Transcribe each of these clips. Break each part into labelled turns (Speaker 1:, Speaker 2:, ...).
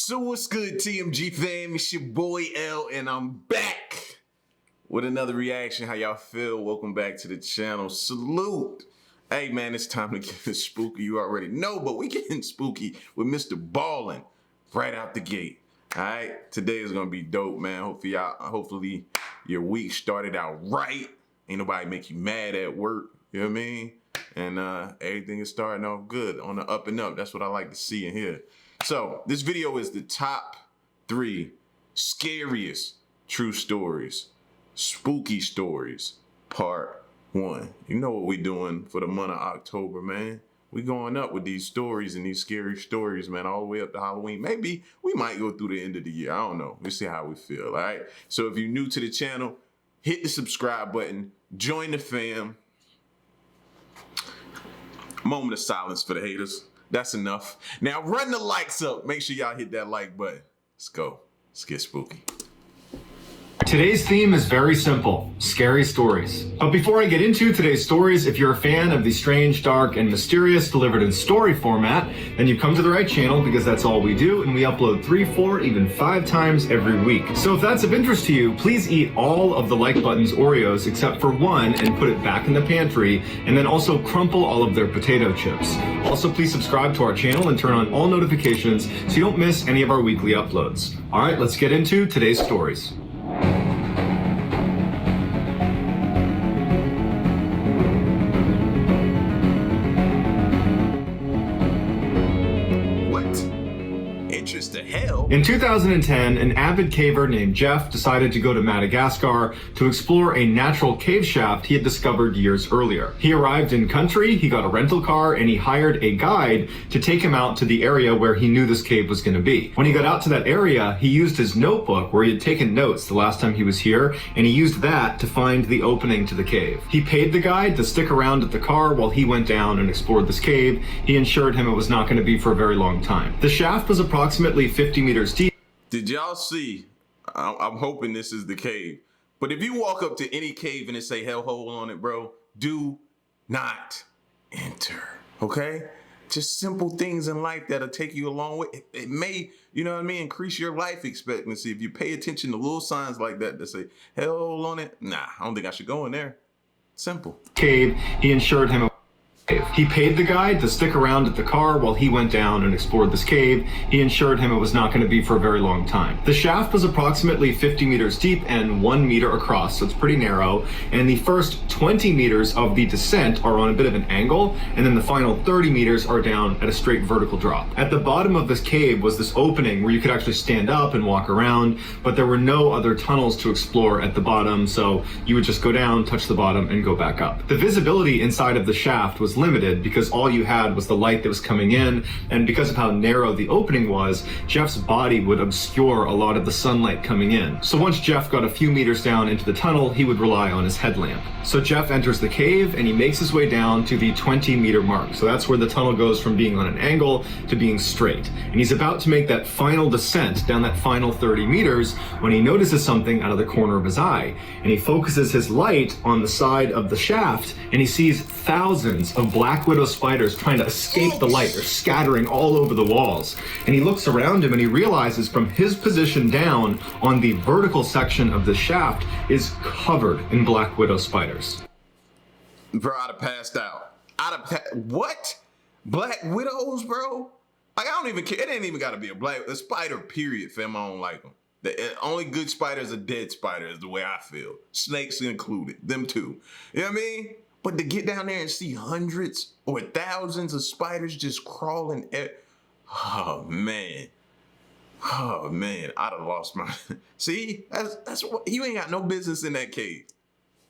Speaker 1: So what's good, TMG fam? It's your boy L, and I'm back with another reaction. How y'all feel? Welcome back to the channel. Salute. Hey man, it's time to get spooky. You already know, but we getting spooky with Mr. Ballin' right out the gate. All right, today is gonna be dope, man. Hopefully your week started out right. Ain't nobody make you mad at work. You know what I mean? And everything is starting off good, on the up and up. That's what I like to see and hear. So this video is the top 3 scariest true stories, spooky stories, part 1. You know what we doing for the month of October, man. We going up with these stories and these scary stories, man, all the way up to Halloween. Maybe we might go through the end of the year. I don't know. We'll see how we feel, all right? So if you're new to the channel, hit the subscribe button, join the fam. Moment of silence for the haters. That's enough. Now run the likes up. Make sure y'all hit that like button. Let's go. Let's get spooky.
Speaker 2: Today's theme is very simple, scary stories. But before I get into today's stories, if you're a fan of the strange, dark, and mysterious delivered in story format, then you've come to the right channel because that's all we do, and we upload 3, 4, even 5 times every week. So if that's of interest to you, please eat all of the like button's Oreos except for one and put it back in the pantry, and then also crumple all of their potato chips. Also, please subscribe to our channel and turn on all notifications so you don't miss any of our weekly uploads. All right, let's get into today's stories. In 2010, an avid caver named Jeff decided to go to Madagascar to explore a natural cave shaft he had discovered years earlier. He arrived in country, he got a rental car, and he hired a guide to take him out to the area where he knew this cave was going to be. When he got out to that area, he used his notebook where he had taken notes the last time he was here, and he used that to find the opening to the cave. He paid the guide to stick around at the car while he went down and explored this cave. He assured him it was not going to be for a very long time. The shaft was approximately 50 meters deep.
Speaker 1: Did y'all see? I'm hoping this is the cave. But if you walk up to any cave and it say hellhole on it, bro, do not enter, okay? Just simple things in life that'll take you a long way. It may, you know what I mean, increase your life expectancy. If you pay attention to little signs like that say hellhole on it, nah, I don't think I should go in there. Simple.
Speaker 2: Cave, he assured him. He paid the guide to stick around at the car while he went down and explored this cave. He assured him it was not going to be for a very long time. The shaft was approximately 50 meters deep and 1 meter across, so it's pretty narrow. And the first 20 meters of the descent are on a bit of an angle, and then the final 30 meters are down at a straight vertical drop. At the bottom of this cave was this opening where you could actually stand up and walk around, but there were no other tunnels to explore at the bottom, so you would just go down, touch the bottom, and go back up. The visibility inside of the shaft was limited because all you had was the light that was coming in, and because of how narrow the opening was, Jeff's body would obscure a lot of the sunlight coming in. So once Jeff got a few meters down into the tunnel, he would rely on his headlamp. So Jeff enters the cave and he makes his way down to the 20-meter mark. So that's where the tunnel goes from being on an angle to being straight. And he's about to make that final descent down that final 30 meters when he notices something out of the corner of his eye. And he focuses his light on the side of the shaft and he sees thousands of black widow spiders trying to escape the light. They're scattering all over the walls. And he looks around him and he realizes from his position down on the vertical section of the shaft is covered in black widow spiders.
Speaker 1: Bro, I'd have passed out. What? Black widows, bro? Like, I don't even care. It ain't even got to be a spider, period, fam. I don't like them. The only good spiders are dead spiders, the way I feel. Snakes included. Them too. You know what I mean? But to get down there and see hundreds or thousands of spiders just crawling, oh man, I'd have lost my. See, that's what, you ain't got no business in that cave.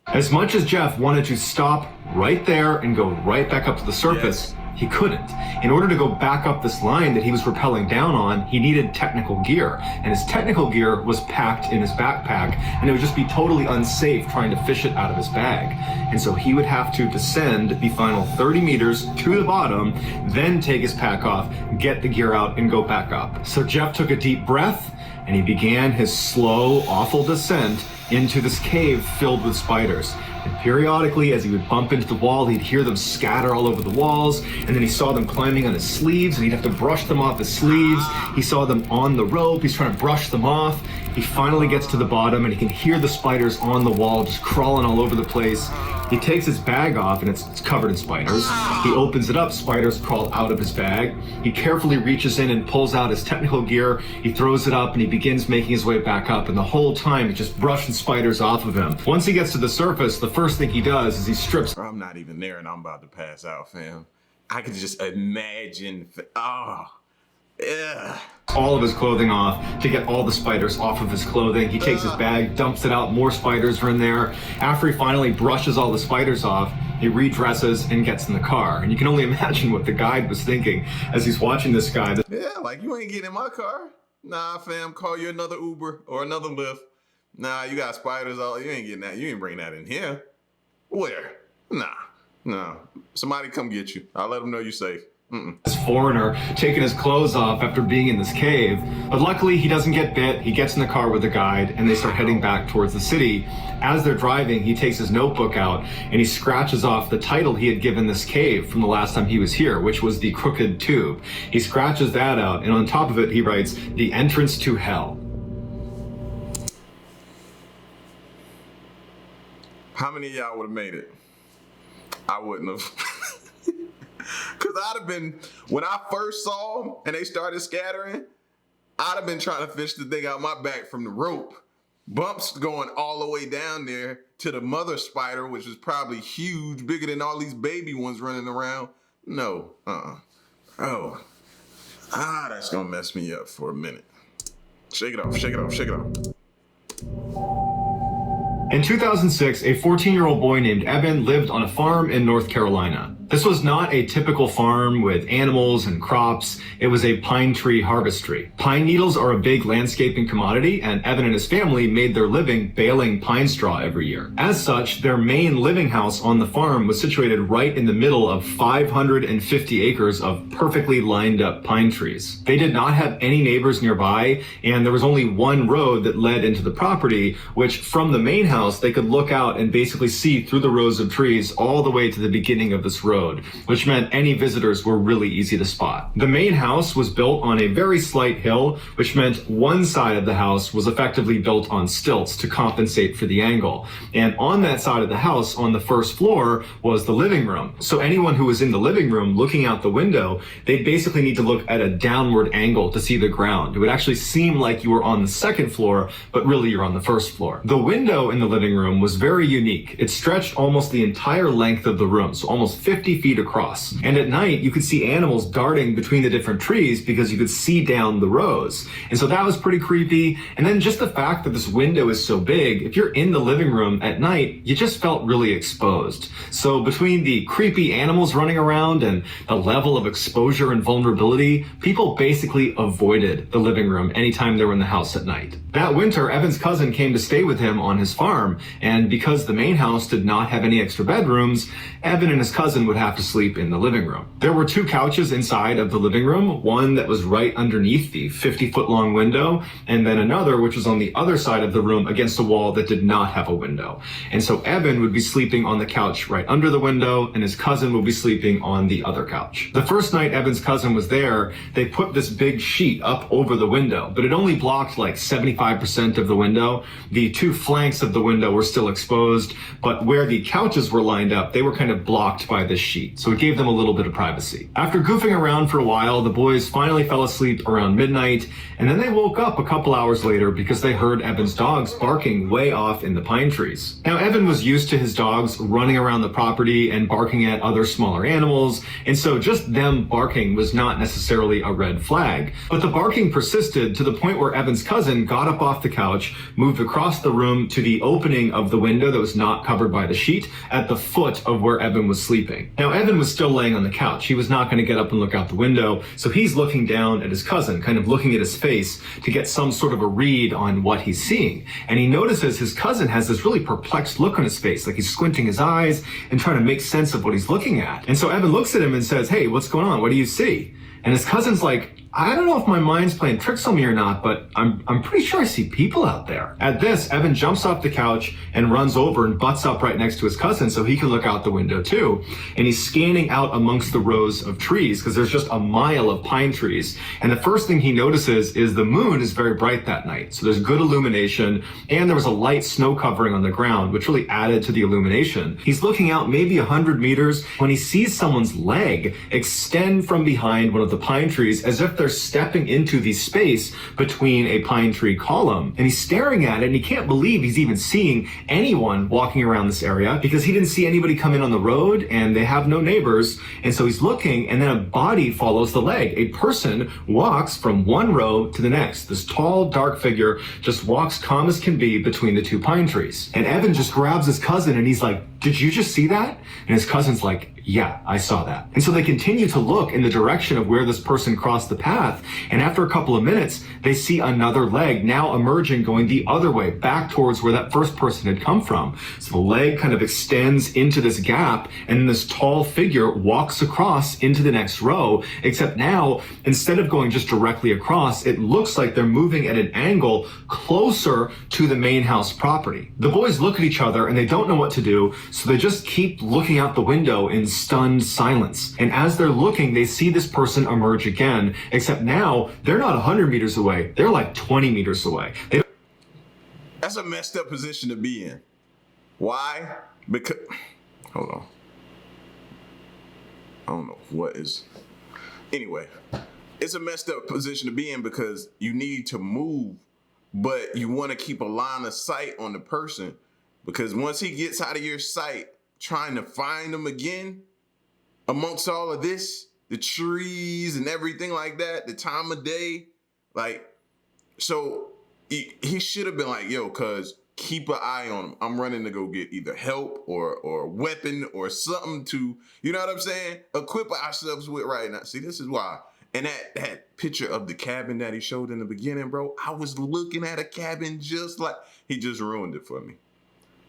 Speaker 2: As much as Jeff wanted to stop right there and go right back up to the surface, he couldn't. In order to go back up this line that he was rappelling down on, he needed technical gear. And his technical gear was packed in his backpack, and it would just be totally unsafe trying to fish it out of his bag. And so he would have to descend the final 30 meters to the bottom, then take his pack off, get the gear out, and go back up. So Jeff took a deep breath, and he began his slow, awful descent into this cave filled with spiders. And periodically, as he would bump into the wall, he'd hear them scatter all over the walls, and then he saw them climbing on his sleeves, and he'd have to brush them off his sleeves. He saw them on the rope. He's trying to brush them off. He finally gets to the bottom, and he can hear the spiders on the wall just crawling all over the place. He takes his bag off, and it's covered in spiders. He opens it up, spiders crawl out of his bag. He carefully reaches in and pulls out his technical gear. He throws it up, and he begins making his way back up, and the whole time he's just brushing spiders off of him. Once he gets to the surface, the first thing he does is he strips.
Speaker 1: I'm not even there, and I'm about to pass out, fam. I could just imagine. Oh, yeah.
Speaker 2: All of his clothing off to get all the spiders off of his clothing. He takes his bag, dumps it out, more spiders are in there. After he finally brushes all the spiders off, he redresses and gets in the car. And you can only imagine what the guide was thinking as he's watching this guy.
Speaker 1: Yeah, like, you ain't getting in my car. Nah, fam, call you another Uber or another Lyft. Nah, you got spiders all, you ain't getting that. You ain't bringing that in here. Where? Nah. Somebody come get you. I'll let them know you're safe.
Speaker 2: This foreigner taking his clothes off after being in this cave, but luckily he doesn't get bit. He gets in the car with the guide and they start heading back towards the city. As they're driving, he takes his notebook out and he scratches off the title he had given this cave from the last time he was here, which was the Crooked Tube. He scratches that out, and on top of it he writes, "The Entrance to Hell."
Speaker 1: How many of y'all would have made it? I wouldn't have. Because I'd have been, when I first saw them and they started scattering, I'd have been trying to fish the thing out my back from the rope. Bumps going all the way down there to the mother spider, which is probably huge, bigger than all these baby ones running around. No, Oh. That's going to mess me up for a minute. Shake it off, shake it off, shake it off.
Speaker 2: In 2006, a 14-year-old boy named Evan lived on a farm in North Carolina. This was not a typical farm with animals and crops. It was a pine tree harvestry. Pine needles are a big landscaping commodity, and Evan and his family made their living baling pine straw every year. As such, their main living house on the farm was situated right in the middle of 550 acres of perfectly lined up pine trees. They did not have any neighbors nearby, and there was only one road that led into the property, which from the main house, they could look out and basically see through the rows of trees all the way to the beginning of this road, which meant any visitors were really easy to spot. The main house was built on a very slight hill, which meant one side of the house was effectively built on stilts to compensate for the angle. And on that side of the house, on the first floor, was the living room. So anyone who was in the living room looking out the window, they'd basically need to look at a downward angle to see the ground. It would actually seem like you were on the second floor, but really you're on the first floor. The window in the living room was very unique. It stretched almost the entire length of the room, so almost 50 feet across. And at night, you could see animals darting between the different trees because you could see down the rows. And so that was pretty creepy. And then just the fact that this window is so big, if you're in the living room at night, you just felt really exposed. So between the creepy animals running around and the level of exposure and vulnerability, people basically avoided the living room anytime they were in the house at night. That winter, Evan's cousin came to stay with him on his farm, and because the main house did not have any extra bedrooms, Evan and his cousin would have to sleep in the living room. There were two couches inside of the living room, one that was right underneath the 50-foot long window, and then another which was on the other side of the room against a wall that did not have a window. And so Evan would be sleeping on the couch right under the window, and his cousin would be sleeping on the other couch. The first night Evan's cousin was there, they put this big sheet up over the window, but it only blocked like 75% of the window. The two flanks of the window were still exposed, but where the couches were lined up, they were kind of blocked by this sheet. So it gave them a little bit of privacy. After goofing around for a while, the boys finally fell asleep around midnight, and then they woke up a couple hours later because they heard Evan's dogs barking way off in the pine trees. Now, Evan was used to his dogs running around the property and barking at other smaller animals, and so just them barking was not necessarily a red flag. But the barking persisted to the point where Evan's cousin got up off the couch, moved across the room to the opening of the window that was not covered by the sheet at the foot of where Evan was sleeping. Now, Evan was still laying on the couch. He was not going to get up and look out the window, so he's looking down at his cousin, kind of looking at his face to get some sort of a read on what he's seeing. And he notices his cousin has this really perplexed look on his face, like he's squinting his eyes and trying to make sense of what he's looking at. And so Evan looks at him and says, "Hey, what's going on? What do you see?" And his cousin's like, I don't know if my mind's playing tricks on me or not, but I'm pretty sure I see people out there. At this, Evan jumps off the couch and runs over and butts up right next to his cousin so he can look out the window too. And he's scanning out amongst the rows of trees because there's just a mile of pine trees. And the first thing he notices is the moon is very bright that night. So there's good illumination, and there was a light snow covering on the ground, which really added to the illumination. He's looking out maybe 100 meters when he sees someone's leg extend from behind one of the pine trees as if they're stepping into the space between a pine tree column. And he's staring at it, and he can't believe he's even seeing anyone walking around this area because he didn't see anybody come in on the road, and they have no neighbors. And so he's looking, and then a body follows the leg. A person walks from one row to the next. This tall, dark figure just walks calm as can be between the two pine trees. And Evan just grabs his cousin, and he's like, did you just see that? And his cousin's like, yeah, I saw that. And so they continue to look in the direction of where this person crossed the path. And after a couple of minutes, they see another leg now emerging, going the other way, back towards where that first person had come from. So the leg kind of extends into this gap, and this tall figure walks across into the next row, except now, instead of going just directly across, it looks like they're moving at an angle closer to the main house property. The boys look at each other, and they don't know what to do, so they just keep looking out the window in stunned silence. And as they're looking, they see this person emerge again, except now they're not 100 meters away. They're like 20 meters away.
Speaker 1: That's a messed up position to be in. Why? Because, hold on. I don't know what is. Anyway, it's a messed up position to be in because you need to move, but you want to keep a line of sight on the person, because once he gets out of your sight, trying to find him again amongst all of this, the trees and everything like that, the time of day, like, so he should have been like, yo, cuz keep an eye on him. I'm running to go get either help or weapon or something to, you know what I'm saying, equip ourselves with right now. See, this is why. And that picture of the cabin that he showed in the beginning, bro, I was looking at a cabin just like, he just ruined it for me.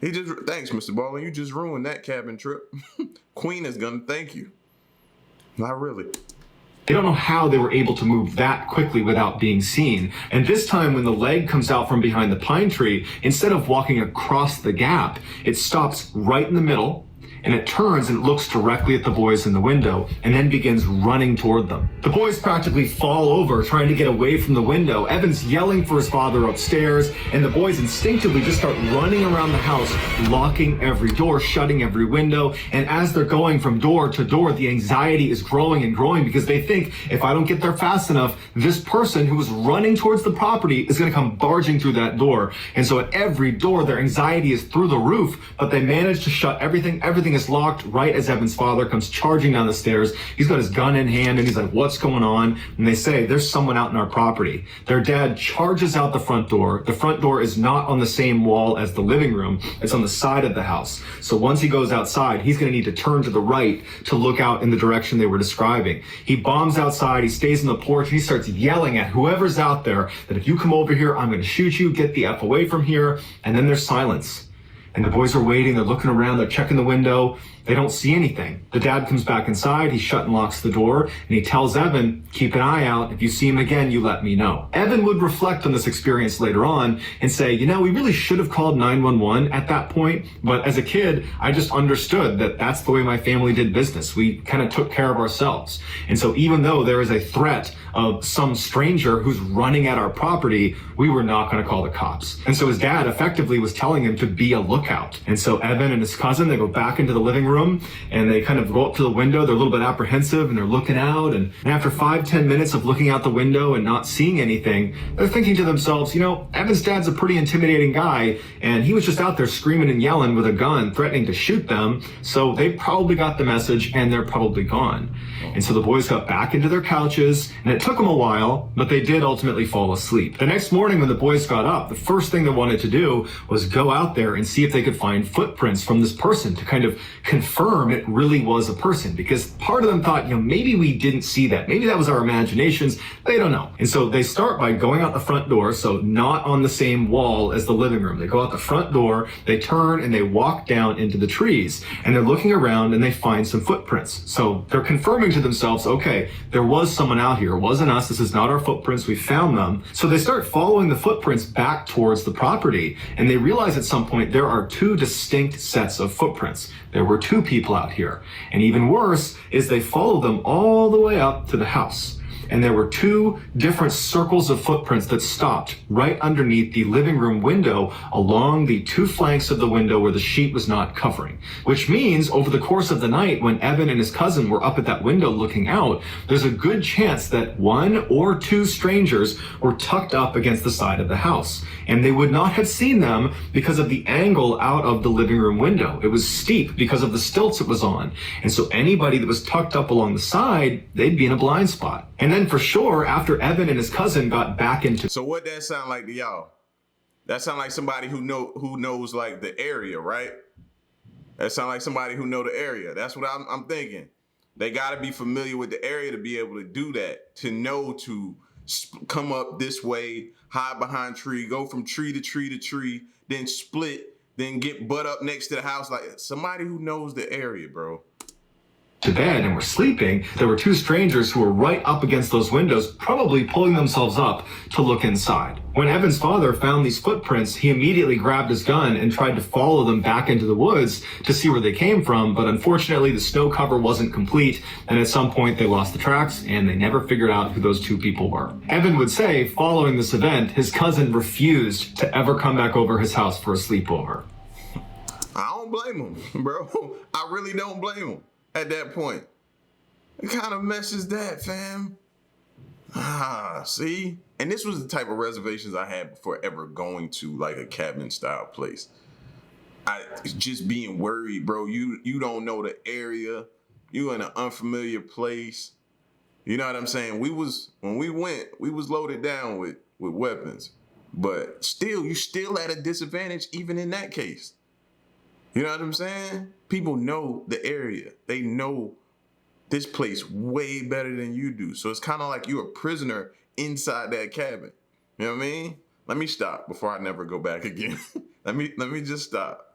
Speaker 1: Thanks, Mr. Baller. You just ruined that cabin trip. Queen is gonna thank you. Not really.
Speaker 2: They don't know how they were able to move that quickly without being seen. And this time when the leg comes out from behind the pine tree, instead of walking across the gap, it stops right in the middle, and it turns and looks directly at the boys in the window and then begins running toward them. The boys practically fall over trying to get away from the window. Evan's yelling for his father upstairs, and the boys instinctively just start running around the house, locking every door, shutting every window. And as they're going from door to door, the anxiety is growing and growing because they think, if I don't get there fast enough, this person who is running towards the property is going to come barging through that door. And so at every door, their anxiety is through the roof, but they manage to shut everything. Everything is locked right as Evan's father comes charging down the stairs. He's got his gun in hand, and he's like, what's going on? And they say, there's someone out in our property. Their dad charges out the front door. The front door is not on the same wall as the living room. It's on the side of the house. So once he goes outside, he's going to need to turn to the right to look out in the direction they were describing. He bombs outside. He stays on the porch, and he starts yelling at whoever's out there that if you come over here, I'm going to shoot you. Get the F away from here. And then there's silence. And the boys are waiting, they're looking around, they're checking the window. They don't see anything. The dad comes back inside, he shut and locks the door, and he tells Evan, keep an eye out. If you see him again, you let me know. Evan would reflect on this experience later on and say, you know, we really should have called 911 at that point. But as a kid, I just understood that that's the way my family did business. We kind of took care of ourselves. And so even though there is a threat of some stranger who's running at our property, we were not going to call the cops. And so his dad effectively was telling him to be a lookout. And so Evan and his cousin, they go back into the living room and they kind of go up to the window. They're a little bit apprehensive and they're looking out. And after 5-10 minutes of looking out the window and not seeing anything, they're thinking to themselves, you know, Evan's dad's a pretty intimidating guy, and he was just out there screaming and yelling with a gun, threatening to shoot them. So they probably got the message and they're probably gone. And so the boys got back into their couches, and it took them a while, but they did ultimately fall asleep. The next morning when the boys got up, the first thing they wanted to do was go out there and see if if they could find footprints from this person to kind of confirm it really was a person, because part of them thought, maybe we didn't see that. Maybe that was our imaginations. They don't know. And so they start by going out the front door, so not on the same wall as the living room. They go out the front door, they turn and they walk down into the trees, and they're looking around and they find some footprints. So they're confirming to themselves, okay, there was someone out here. It wasn't us. This is not our footprints. We found them. So they start following the footprints back towards the property, and they realize at some point there are two distinct sets of footprints. There were two people out here. And even worse is they follow them all the way up to the house. And there were two different circles of footprints that stopped right underneath the living room window along the two flanks of the window where the sheet was not covering. Which means over the course of the night, when Evan and his cousin were up at that window looking out, there's a good chance that one or two strangers were tucked up against the side of the house. And they would not have seen them because of the angle out of the living room window. It was steep because of the stilts it was on. And so anybody that was tucked up along the side, they'd be in a blind spot. And then for sure, after Evan and his cousin got back into...
Speaker 1: So what that sound like to y'all? That sound like somebody who knows like the area, right? That sound like somebody who know the area. That's what I'm thinking. They got to be familiar with the area to be able to do that, to know to come up this way, hide behind tree, go from tree to tree to tree, then split, then get butt up next to the house. Like somebody who knows the area, bro.
Speaker 2: To bed and were sleeping, there were two strangers who were right up against those windows, probably pulling themselves up to look inside. When Evan's father found these footprints, he immediately grabbed his gun and tried to follow them back into the woods to see where they came from, but unfortunately the snow cover wasn't complete, and at some point they lost the tracks and they never figured out who those two people were. Evan would say, following this event, his cousin refused to ever come back over his house for a sleepover.
Speaker 1: I don't blame him, bro. I really don't blame him. At that point, what kind of mess is that, fam? See? And this was the type of reservations I had before ever going to like a cabin style place. I just being worried, bro. You don't know the area. You in an unfamiliar place. You know what I'm saying? When we went, we was loaded down with weapons. But still, you still at a disadvantage even in that case. You know what I'm saying? People know the area. They know this place way better than you do. So it's kind of like you're a prisoner inside that cabin. You know what I mean? Let me stop before I never go back again. let me just stop.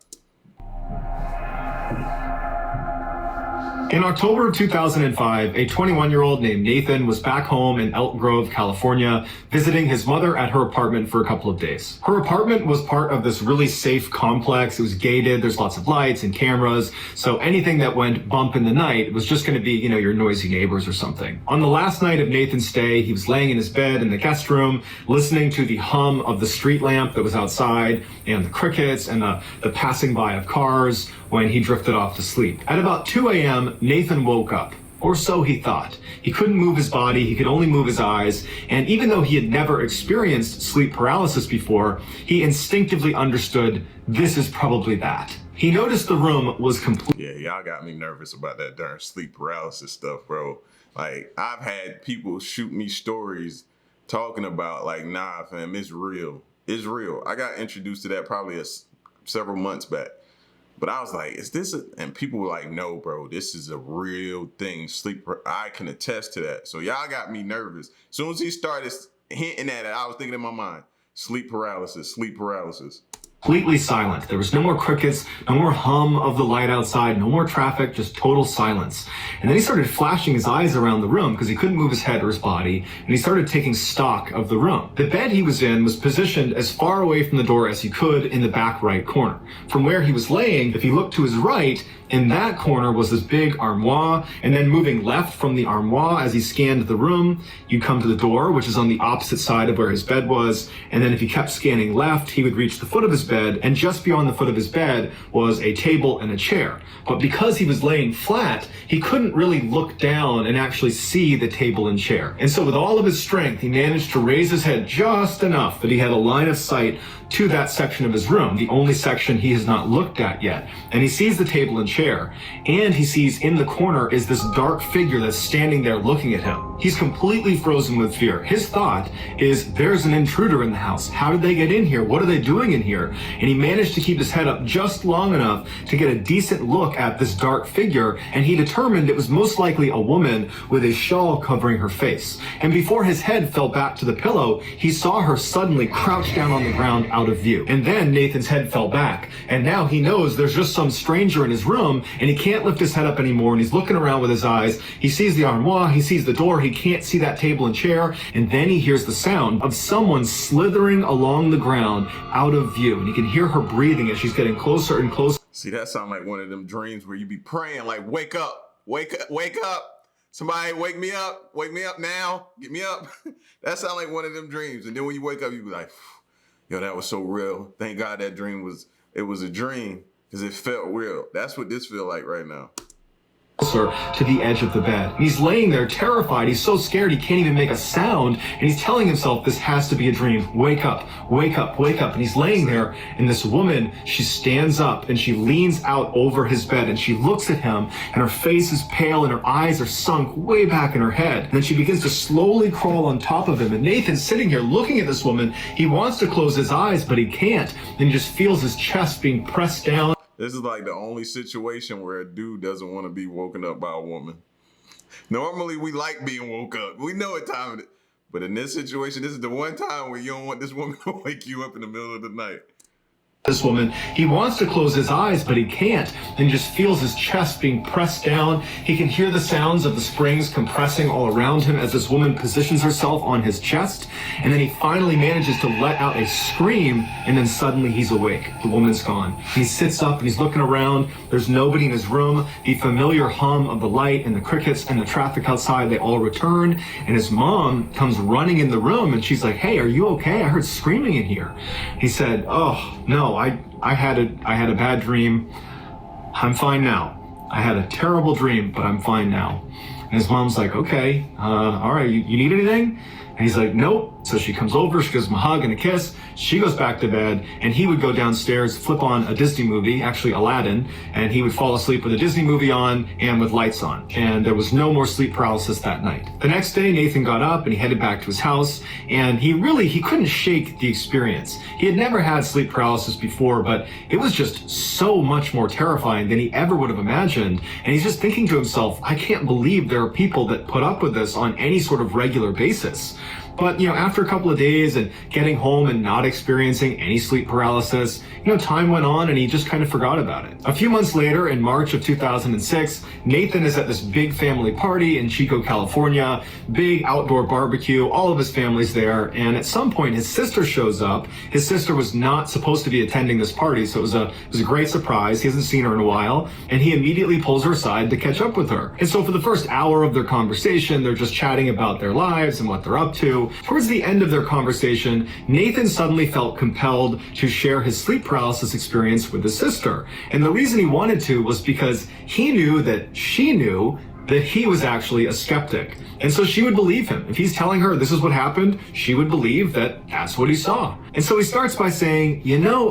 Speaker 2: In October of 2005, a 21-year-old named Nathan was back home in Elk Grove, California, visiting his mother at her apartment for a couple of days. Her apartment was part of this really safe complex. It was gated. There's lots of lights and cameras. So anything that went bump in the night was just going to be, your noisy neighbors or something. On the last night of Nathan's stay, he was laying in his bed in the guest room, listening to the hum of the street lamp that was outside and the crickets and the passing by of cars when he drifted off to sleep. At about 2 a.m., Nathan woke up, or so he thought. He couldn't move his body, he could only move his eyes, and even though he had never experienced sleep paralysis before, he instinctively understood this is probably that. He noticed the room was complete.
Speaker 1: Yeah, y'all got me nervous about that darn sleep paralysis stuff, bro. Like, I've had people shoot me stories talking about, like, nah, fam, it's real. It's real. I got introduced to that probably several months back. But I was like, is this and people were like, no, bro, this is a real thing. I can attest to that. So y'all got me nervous. As soon as he started hinting at it, I was thinking in my mind, sleep paralysis, sleep paralysis.
Speaker 2: Completely silent. There was no more crickets, no more hum of the light outside, no more traffic, just total silence. And then he started flashing his eyes around the room because he couldn't move his head or his body, and he started taking stock of the room. The bed he was in was positioned as far away from the door as he could in the back right corner. From where he was laying, if he looked to his right, in that corner was this big armoire, and then moving left from the armoire as he scanned the room, you'd come to the door, which is on the opposite side of where his bed was, and then if he kept scanning left, he would reach the foot of his bed, and just beyond the foot of his bed was a table and a chair. But because he was laying flat, he couldn't really look down and actually see the table and chair. And so with all of his strength, he managed to raise his head just enough that he had a line of sight to that section of his room, the only section he has not looked at yet. And he sees the table and chair, and he sees in the corner is this dark figure that's standing there looking at him. He's completely frozen with fear. His thought is, there's an intruder in the house. How did they get in here? What are they doing in here? And he managed to keep his head up just long enough to get a decent look at this dark figure, and he determined it was most likely a woman with a shawl covering her face. And before his head fell back to the pillow, he saw her suddenly crouch down on the ground out of view. And then Nathan's head fell back, and now he knows there's just some stranger in his room, and he can't lift his head up anymore, and he's looking around with his eyes. He sees the armoire, he sees the door, he can't see that table and chair, and then he hears the sound of someone slithering along the ground out of view, and he can hear her breathing as she's getting closer and closer.
Speaker 1: See, that sounds like one of them dreams where you be praying like, wake up, wake up, wake up. Somebody wake me up now, get me up. That sounds like one of them dreams. And then when you wake up, you be like, yo, that was so real. Thank God that dream was a dream because it felt real. That's what this feel like right now.
Speaker 2: To the edge of the bed. And he's laying there terrified. He's so scared he can't even make a sound. And he's telling himself this has to be a dream. Wake up, wake up, wake up. And he's laying there, and this woman, she stands up and she leans out over his bed and she looks at him, and her face is pale and her eyes are sunk way back in her head. And then she begins to slowly crawl on top of him. And Nathan's sitting here looking at this woman. He wants to close his eyes, but he can't. And he just feels his chest being pressed down.
Speaker 1: This is like the only situation where a dude doesn't want to be woken up by a woman. Normally, we like being woke up. We know what time it is. But in this situation, this is the one time where you don't want this woman to wake you up in the middle of the night.
Speaker 2: This woman, he wants to close his eyes, but he can't, and just feels his chest being pressed down. He can hear the sounds of the springs compressing all around him as this woman positions herself on his chest, and then he finally manages to let out a scream, and then suddenly he's awake. The woman's gone. He sits up and he's looking around. There's nobody in his room. The familiar hum of the light and the crickets and the traffic outside, they all return, and his mom comes running in the room, and she's like, hey, are you okay? I heard screaming in here. He said, oh, no. I had a bad dream. I'm fine now. I had a terrible dream, but I'm fine now. And his mom's like, okay, all right, you need anything? And he's like, nope. So she comes over, she gives him a hug and a kiss. She goes back to bed, and he would go downstairs, flip on a Disney movie, actually Aladdin, and he would fall asleep with a Disney movie on and with lights on. And there was no more sleep paralysis that night. The next day, Nathan got up and he headed back to his house, and he couldn't shake the experience. He had never had sleep paralysis before, but it was just so much more terrifying than he ever would have imagined. And he's just thinking to himself, I can't believe there are people that put up with this on any sort of regular basis. But, after a couple of days and getting home and not experiencing any sleep paralysis, time went on and he just kind of forgot about it. A few months later, in March of 2006, Nathan is at this big family party in Chico, California, big outdoor barbecue, all of his family's there, and at some point his sister shows up. His sister was not supposed to be attending this party, so it was a great surprise. He hasn't seen her in a while, and he immediately pulls her aside to catch up with her. And so for the first hour of their conversation, they're just chatting about their lives and what they're up to. Towards the end of their conversation, Nathan suddenly felt compelled to share his sleep paralysis experience with his sister. And the reason he wanted to was because he knew that she knew that he was actually a skeptic. And so she would believe him. If he's telling her this is what happened, she would believe that that's what he saw. And so he starts by saying,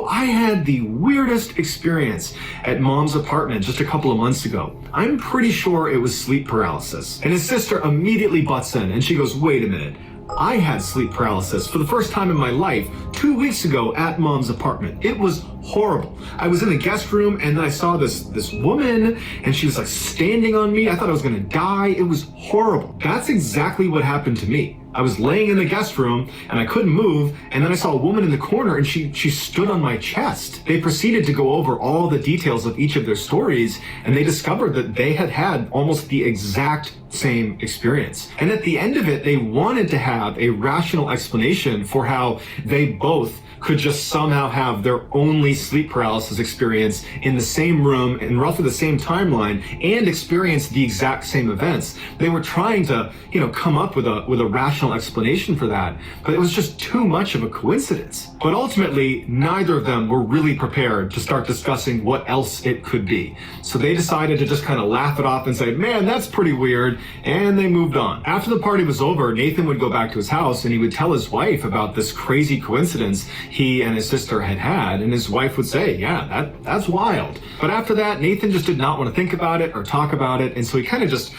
Speaker 2: I had the weirdest experience at Mom's apartment just a couple of months ago. I'm pretty sure it was sleep paralysis. And his sister immediately butts in and she goes, wait a minute. I had sleep paralysis for the first time in my life 2 weeks ago at Mom's apartment. It was horrible. I was in the guest room and then I saw this woman and she was like standing on me. I thought I was gonna die. It was horrible. That's exactly what happened to me. I was laying in the guest room and I couldn't move, and then I saw a woman in the corner and she stood on my chest. They proceeded to go over all the details of each of their stories, and they discovered that they had had almost the exact same experience. And at the end of it, they wanted to have a rational explanation for how they both could just somehow have their only sleep paralysis experience in the same room in roughly the same timeline and experience the exact same events. They were trying to, come up with a rational rational explanation for that, but it was just too much of a coincidence. But ultimately, neither of them were really prepared to start discussing what else it could be. So they decided to just kind of laugh it off and say, man, that's pretty weird, and they moved on. After the party was over, Nathan would go back to his house and he would tell his wife about this crazy coincidence he and his sister had, and his wife would say, yeah, that's wild. But after that, Nathan just did not want to think about it or talk about it, and so he kind of just,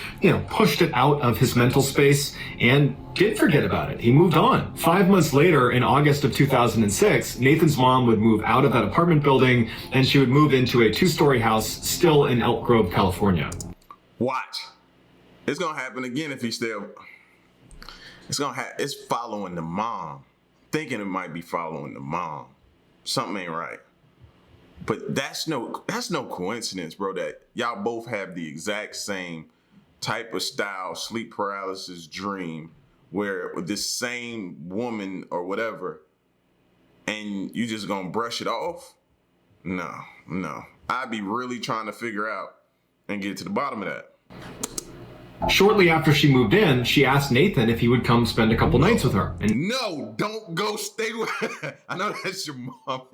Speaker 2: pushed it out of his mental space and did forget about it. He moved on. 5 months later, in August of 2006, Nathan's mom would move out of that apartment building and she would move into a 2-story house still in Elk Grove, California.
Speaker 1: Watch. It's gonna happen again if he still. It's following the mom. Thinking it might be following the mom. Something ain't right. But that's no coincidence, bro, that y'all both have the exact same type of style, sleep paralysis dream, where with this same woman or whatever, and you just gonna brush it off? No. I'd be really trying to figure out and get to the bottom of that.
Speaker 2: Shortly after she moved in, she asked Nathan if he would come spend a couple nights with her. And
Speaker 1: no, don't go stay with I know that's your mom.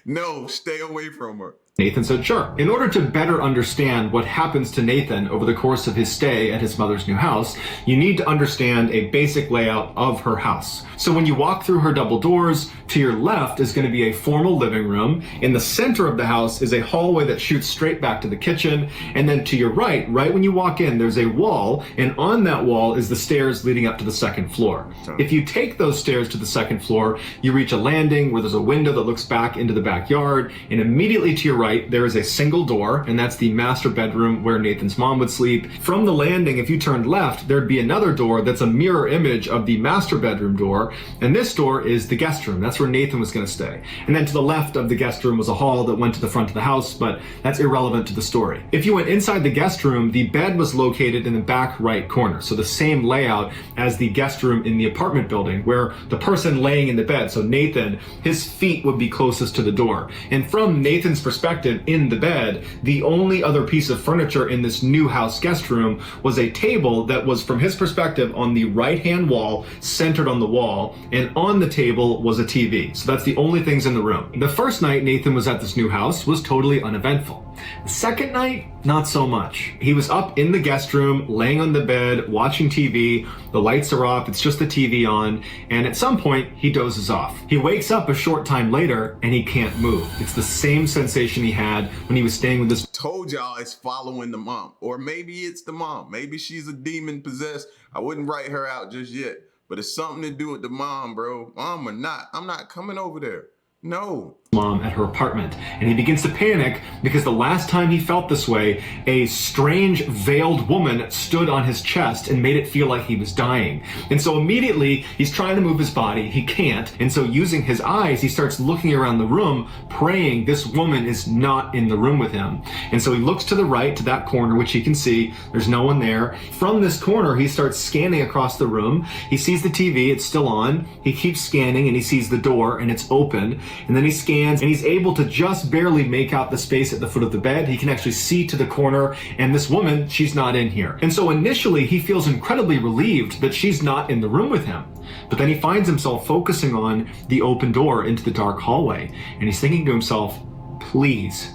Speaker 1: No, stay away from her.
Speaker 2: Nathan said sure. In order to better understand what happens to Nathan over the course of his stay at his mother's new house, you need to understand a basic layout of her house. So when you walk through her double doors, to your left is going to be a formal living room. In the center of the house is a hallway that shoots straight back to the kitchen. And then to your right when you walk in, there's a wall, and on that wall is the stairs leading up to the second floor. If you take those stairs to the second floor, you reach a landing where there's a window that looks back into the backyard, and immediately to your right, there is a single door, and that's the master bedroom where Nathan's mom would sleep. From the landing, if you turned left, there'd be another door that's a mirror image of the master bedroom door, and this door is the guest room. That's where Nathan was going to stay. And then to the left of the guest room was a hall that went to the front of the house, but that's irrelevant to the story. If you went inside the guest room, the bed was located in the back right corner, so the same layout as the guest room in the apartment building, where the person laying in the bed, so Nathan, his feet would be closest to the door. And from Nathan's perspective, in the bed, the only other piece of furniture in this new house guest room was a table that was, from his perspective, on the right-hand wall, centered on the wall, and on the table was a TV. So that's the only things in the room. The first night Nathan was at this new house was totally uneventful. The second night, not so much. He was up in the guest room, laying on the bed, watching TV. The lights are off, it's just the TV on, and at some point, he dozes off. He wakes up a short time later, and he can't move. It's the same sensation he had when he was staying with this.
Speaker 1: Told y'all it's following the mom. Or maybe it's the mom. Maybe she's a demon possessed. I wouldn't write her out just yet. But it's something to do with the mom, bro. Mom or not, I'm not coming over there. No.
Speaker 2: Mom at her apartment, and he begins to panic because the last time he felt this way, a strange veiled woman stood on his chest and made it feel like he was dying. And so immediately he's trying to move his body, he can't, and so using his eyes he starts looking around the room, praying this woman is not in the room with him. And so he looks to the right, to that corner, which he can see there's no one there. From this corner he starts scanning across the room. He sees the TV, it's still on. He keeps scanning and he sees the door and it's open, and then he scans and he's able to just barely make out the space at the foot of the bed. He can actually see to the corner, and this woman, she's not in here. And so initially he feels incredibly relieved that she's not in the room with him. But then he finds himself focusing on the open door into the dark hallway, and he's thinking to himself, please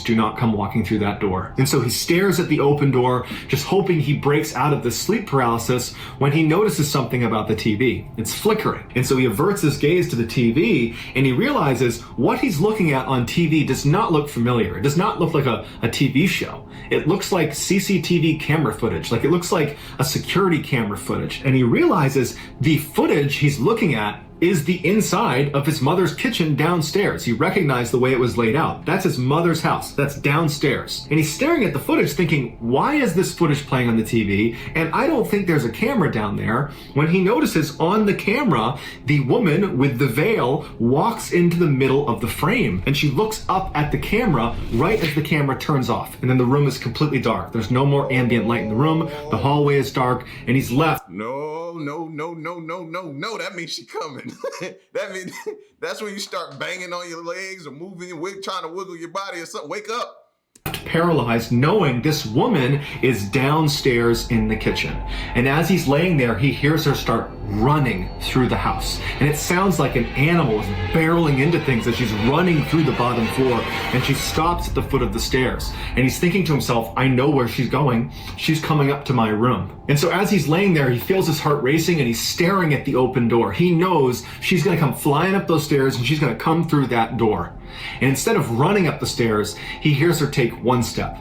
Speaker 2: do not come walking through that door. And so he stares at the open door, just hoping he breaks out of the sleep paralysis, when he notices something about the TV. It's flickering. And so he averts his gaze to the TV, and he realizes what he's looking at on TV does not look familiar. It does not look like a TV show. It looks like CCTV camera footage. Like it looks like a security camera footage. And he realizes the footage he's looking at is the inside of his mother's kitchen downstairs. He recognized the way it was laid out. That's his mother's house. That's downstairs. And he's staring at the footage thinking, why is this footage playing on the TV? And I don't think there's a camera down there. When he notices on the camera, the woman with the veil walks into the middle of the frame, and she looks up at the camera right as the camera turns off. And then the room is completely dark. There's no more ambient light in the room. The hallway is dark, and he's left.
Speaker 1: No. That means she coming. That means that's when you start banging on your legs or moving, trying to wiggle your body or something. Wake up.
Speaker 2: left paralyzed, knowing this woman is downstairs in the kitchen. And as he's laying there, he hears her start running through the house. And it sounds like an animal is barreling into things as she's running through the bottom floor, and she stops at the foot of the stairs. And he's thinking to himself, I know where she's going. She's coming up to my room. And so as he's laying there, he feels his heart racing and he's staring at the open door. He knows she's gonna come flying up those stairs and she's gonna come through that door. And instead of running up the stairs, he hears her take one step,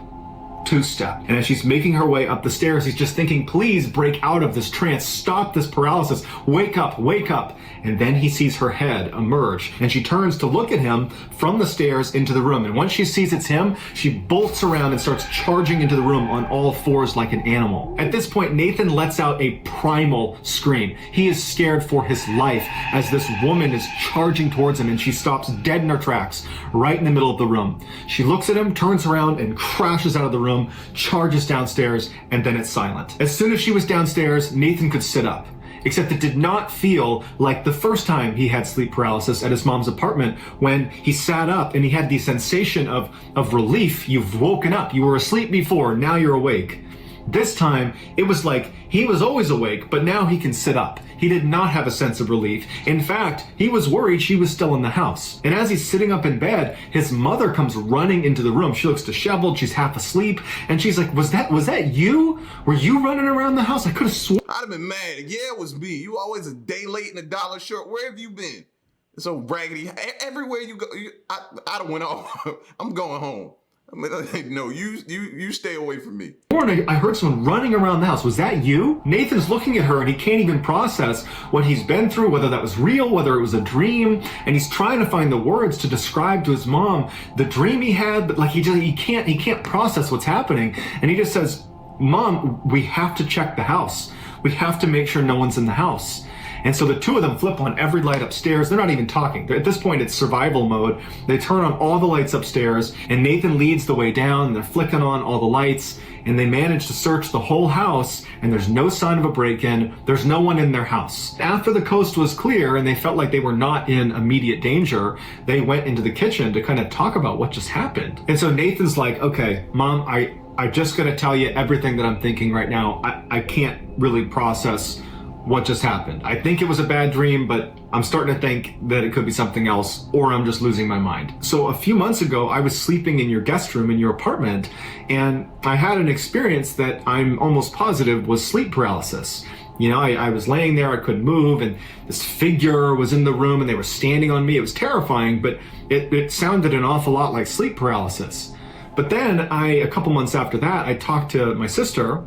Speaker 2: two step. And as she's making her way up the stairs, he's just thinking, please break out of this trance, stop this paralysis, wake up, wake up. And then he sees her head emerge and she turns to look at him from the stairs into the room. And once she sees it's him, she bolts around and starts charging into the room on all fours like an animal. At this point, Nathan lets out a primal scream. He is scared for his life as this woman is charging towards him, and she stops dead in her tracks right in the middle of the room. She looks at him, turns around and crashes out of the room, charges downstairs, and then it's silent. As soon as she was downstairs, Nathan could sit up. Except it did not feel like the first time he had sleep paralysis at his mom's apartment, when he sat up and he had the sensation of relief. You've woken up. You were asleep before, now you're awake. This time, it was like he was always awake, but now he can sit up. He did not have a sense of relief. In fact, he was worried she was still in the house. And as he's sitting up in bed, his mother comes running into the room. She looks disheveled, she's half asleep, and she's like, was that you? Were you running around the house? I could have sworn.
Speaker 1: I'd have been mad. Yeah, it was me. You always a day late and a dollar short. Where have you been? It's so raggedy. Everywhere you go, I done went off. I'm going home. I mean, no, you stay away from me.
Speaker 2: I heard someone running around the house. Was that you? Nathan's looking at her and he can't even process what he's been through, whether that was real, whether it was a dream. And he's trying to find the words to describe to his mom the dream he had, but like he can't process what's happening. And he just says, Mom, we have to check the house. We have to make sure no one's in the house. And so the two of them flip on every light upstairs. They're not even talking. At this point, it's survival mode. They turn on all the lights upstairs, and Nathan leads the way down. They're flicking on all the lights, and they manage to search the whole house, and there's no sign of a break-in. There's no one in their house. After the coast was clear and they felt like they were not in immediate danger, they went into the kitchen to kind of talk about what just happened. And so Nathan's like, okay, Mom, I just gotta tell you everything that I'm thinking right now. I can't really process what just happened. I think it was a bad dream, but I'm starting to think that it could be something else, or I'm just losing my mind. So a few months ago, I was sleeping in your guest room in your apartment, and I had an experience that I'm almost positive was sleep paralysis. You know, I was laying there, I couldn't move, and this figure was in the room and they were standing on me. It was terrifying, but it sounded an awful lot like sleep paralysis. But then a couple months after that, I talked to my sister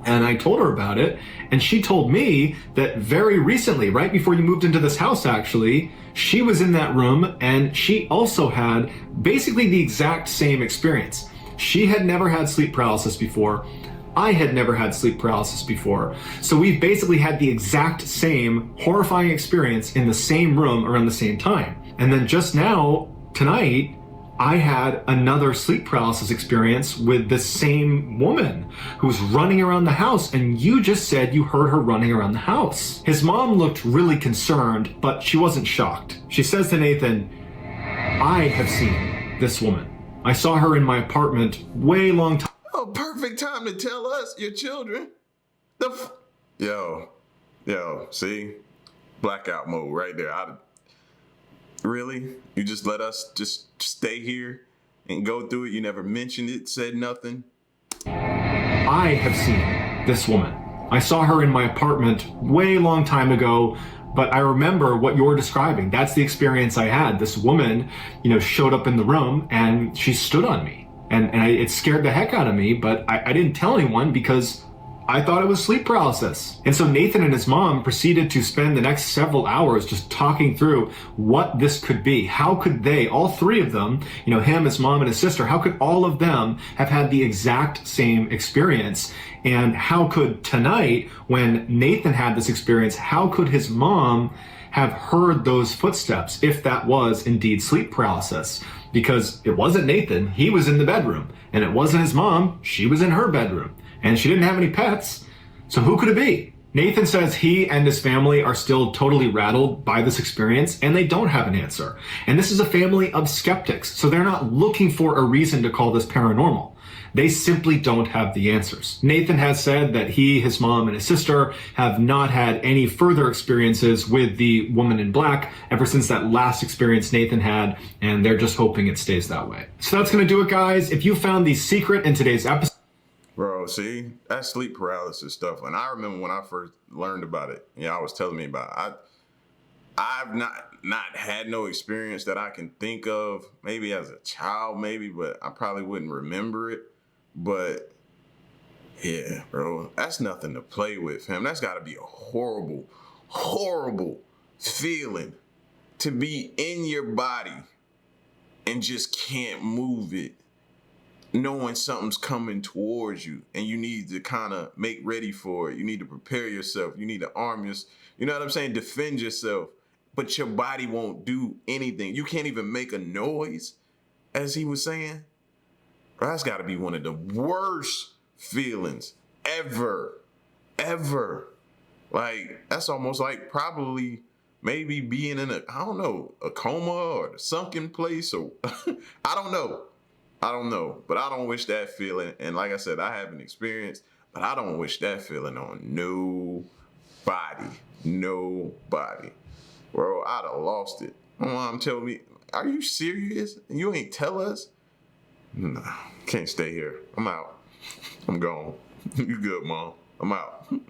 Speaker 2: and I told her about it, and she told me that very recently, right before you moved into this house actually, she was in that room and she also had basically the exact same experience. She had never had sleep paralysis before. I had never had sleep paralysis before. So we've basically had the exact same horrifying experience in the same room around the same time. And then just now, tonight, I had another sleep paralysis experience with the same woman who was running around the house, and you just said you heard her running around the house. His mom looked really concerned, but she wasn't shocked. She says to Nathan, I have seen this woman. I saw her in my apartment way long time.
Speaker 1: Oh, perfect time to tell us, your children. Yo, see? Blackout mode right there. Really? You just let us just stay here and go through it? You never mentioned it, said nothing?
Speaker 2: I have seen this woman. I saw her in my apartment way long time ago, but I remember what you're describing. That's the experience I had. This woman, showed up in the room and she stood on me. And it scared the heck out of me, but I didn't tell anyone because I thought it was sleep paralysis. And so Nathan and his mom proceeded to spend the next several hours just talking through what this could be. How could they, all three of them, him, his mom, and his sister, how could all of them have had the exact same experience? And how could tonight, when Nathan had this experience, how could his mom have heard those footsteps if that was indeed sleep paralysis? Because it wasn't Nathan, he was in the bedroom. And it wasn't his mom, she was in her bedroom. And she didn't have any pets, so who could it be? Nathan says he and his family are still totally rattled by this experience and they don't have an answer. And this is a family of skeptics, so they're not looking for a reason to call this paranormal. They simply don't have the answers. Nathan has said that he, his mom, and his sister have not had any further experiences with the woman in black ever since that last experience Nathan had, and they're just hoping it stays that way. So that's gonna do it, guys. If you found the secret in today's episode,
Speaker 1: Bro, see, that's sleep paralysis stuff. And I remember when I first learned about it, I was telling me about it. I've not had no experience that I can think of, maybe as a child, but I probably wouldn't remember it. But yeah, bro, that's nothing to play with, fam. That's gotta be a horrible, horrible feeling to be in your body and just can't move it, knowing something's coming towards you and you need to kind of make ready for it. You need to prepare yourself. You need to arm yourself. You know what I'm saying? Defend yourself. But your body won't do anything. You can't even make a noise, as he was saying. Bro, that's got to be one of the worst feelings ever. Like, that's almost like probably maybe being in a coma or a sunken place, or I don't know, but I don't wish that feeling. And like I said, I haven't experienced, but I don't wish that feeling on nobody. Bro, I'd have lost it. My mom telling me, are you serious? And you ain't tell us? No, can't stay here. I'm out. I'm gone. You good, Mom? I'm out. You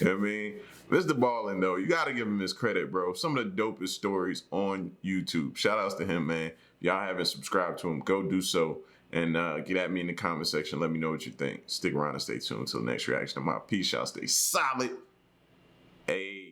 Speaker 1: know what I mean? Mr. Ballin, though, you got to give him his credit, bro. Some of the dopest stories on YouTube. Shout outs to him, man. If y'all haven't subscribed to him, go do so. And get at me in the comment section. Let me know what you think. Stick around and stay tuned until the next reaction. I'm out. Peace, y'all. Stay solid. Hey.